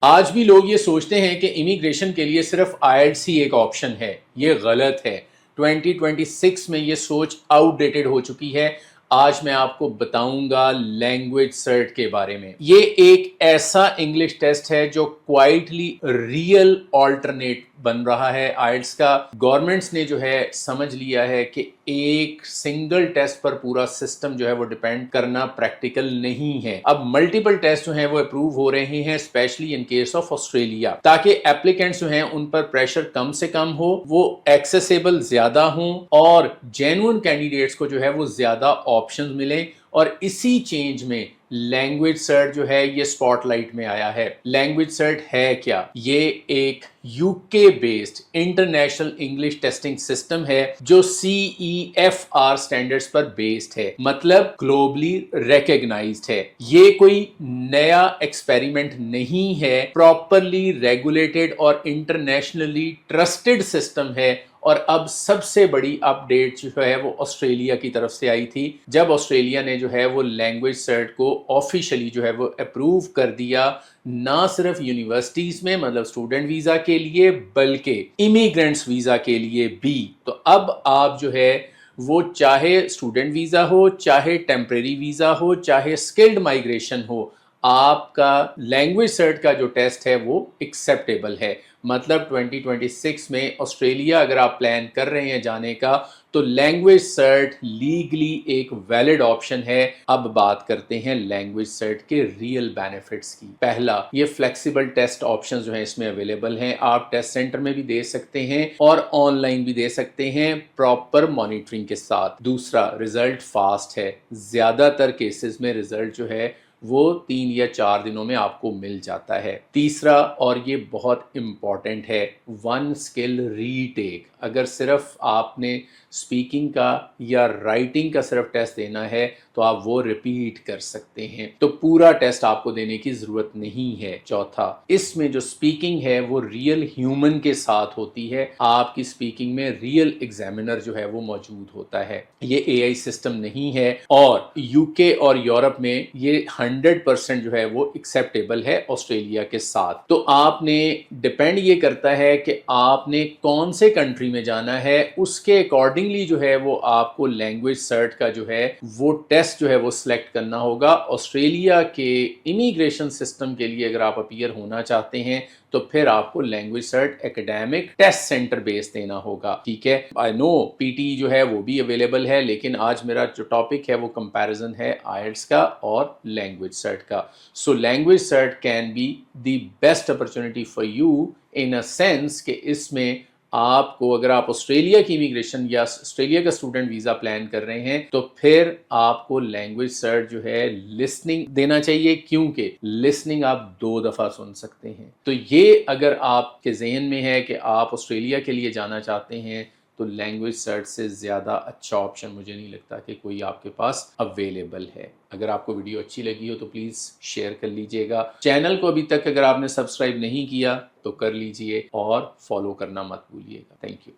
آج بھی لوگ یہ سوچتے ہیں کہ امیگریشن کے لیے صرف آئلٹس ہی ایک آپشن ہے. یہ غلط ہے. 2026 میں یہ سوچ آؤٹ ڈیٹڈ ہو چکی ہے. آج میں آپ کو بتاؤں گا لینگویج سرٹ کے بارے میں. یہ ایک ایسا انگلش ٹیسٹ ہے جو کوائٹلی ریئل آلٹرنیٹ بن رہا ہے آئلٹس کا. گورنمنٹس نے جو ہے سمجھ لیا ہے کہ ایک سنگل ٹیسٹ پر پورا سسٹم جو ہے وہ ڈیپینڈ کرنا پریکٹیکل نہیں ہے. اب ملٹیپل ٹیسٹ جو ہیں وہ اپروو ہو رہے ہیں especially in case of Australia, تاکہ اپلیکنٹس جو ہیں ان پر پریشر کم سے کم ہو، وہ ایکسیسیبل زیادہ ہوں اور جینوئن کینڈیڈیٹس کو جو ہے وہ زیادہ آپشنز ملیں. اور اسی چینج میں لینگویج سرٹ جو ہے یہ اسپاٹ لائٹ میں آیا ہے. لینگویج سرٹ ہے کیا؟ یہ ایک یو کے based international English testing system ہے جو CEFR سٹینڈرڈز پر بیسڈ ہے، مطلب گلوبلی ریکگنائزڈ ہے. یہ کوئی نیا ایکسپیریمنٹ نہیں ہے، پراپرلی ریگولیٹڈ اور انٹرنیشنلی ٹرسٹڈ سسٹم ہے. اور اب سب سے بڑی اپ ڈیٹ جو ہے وہ آسٹریلیا کی طرف سے آئی تھی، جب آسٹریلیا نے جو ہے وہ لینگویج سرٹ کو آفیشلی جو ہے وہ اپروو کر دیا، نہ صرف یونیورسٹیز میں مطلب اسٹوڈنٹ ویزا کے لیے بلکہ امیگرینٹس ویزا کے لیے بھی. تو اب آپ جو ہے وہ چاہے اسٹوڈنٹ ویزا ہو، چاہے ٹیمپریری ویزا ہو، چاہے اسکلڈ مائگریشن ہو، آپ کا لینگویج سرٹ کا جو ٹیسٹ ہے وہ ایکسیپٹیبل ہے. مطلب 2026 میں آسٹریلیا اگر آپ پلان کر رہے ہیں جانے کا تو لینگویج سرٹ لیگلی ایک ویلڈ آپشن ہے. اب بات کرتے ہیں لینگویج سرٹ کے ریئل بینیفٹس کی. پہلا، یہ فلیکسیبل ٹیسٹ آپشن جو ہیں اس میں اویلیبل ہیں. آپ ٹیسٹ سینٹر میں بھی دے سکتے ہیں اور آن لائن بھی دے سکتے ہیں پراپر مانیٹرنگ کے ساتھ. دوسرا، ریزلٹ فاسٹ ہے. زیادہ تر کیسز میں ریزلٹ جو ہے وہ 3 یا 4 دنوں میں آپ کو مل جاتا ہے. تیسرا، اور یہ بہت امپورٹنٹ ہے، 1 اسکل ری ٹیک. اگر صرف آپ نے اسپیکنگ کا یا رائٹنگ کا صرف ٹیسٹ دینا ہے تو آپ وہ ریپیٹ کر سکتے ہیں، تو پورا ٹیسٹ آپ کو دینے کی ضرورت نہیں ہے. چوتھا، اس میں جو اسپیکنگ ہے وہ ریئل ہیومن کے ساتھ ہوتی ہے. آپ کی اسپیکنگ میں ریئل ایگزامینر جو ہے وہ موجود ہوتا ہے. یہ AI سسٹم نہیں ہے. اور UK اور یورپ میں یہ 100% جو ہے وہ ایکسیپٹیبل ہے آسٹریلیا کے ساتھ. تو آپ نے ڈیپینڈ یہ کرتا ہے کہ آپ نے کون سے کنٹری میں جانا ہے، اس کے اکارڈنگلی جو ہے وہ آپ کو لینگویج سرٹ کا جو ہے وہ ٹیسٹ جو ہے وہ سلیکٹ کرنا ہوگا. آسٹریلیا کے امیگریشن سسٹم کے لیے اگر آپ اپیئر ہونا چاہتے ہیں تو پھر آپ کو لینگویج سرٹ اکیڈیمک ٹیسٹ سینٹر بیس دینا ہوگا. ٹھیک ہے، آئی نو PT جو ہے وہ بھی اویلیبل ہے، لیکن آج میرا جو ٹاپک ہے وہ کمپیریزن ہے آئلٹس کا اور لینگویج سرٹ کا. So language cert can be the best opportunity for you in a sense کہ اس میں آپ کو، اگر آپ آسٹریلیا کی امیگریشن یا آسٹریلیا کا اسٹوڈنٹ ویزا پلان کر رہے ہیں تو پھر آپ کو لینگویج سرٹ جو ہے لسننگ دینا چاہیے، کیونکہ لسننگ آپ 2 دفعہ سن سکتے ہیں. تو یہ اگر آپ کے ذہن میں ہے کہ آپ آسٹریلیا کے لیے جانا چاہتے ہیں تو لینگویج سرٹ سے زیادہ اچھا آپشن مجھے نہیں لگتا کہ کوئی آپ کے پاس اویلیبل ہے. اگر آپ کو ویڈیو اچھی لگی ہو تو پلیز شیئر کر لیجئے گا. چینل کو ابھی تک اگر آپ نے سبسکرائب نہیں کیا تو کر لیجئے اور فالو کرنا مت بھولیے گا. Thank you.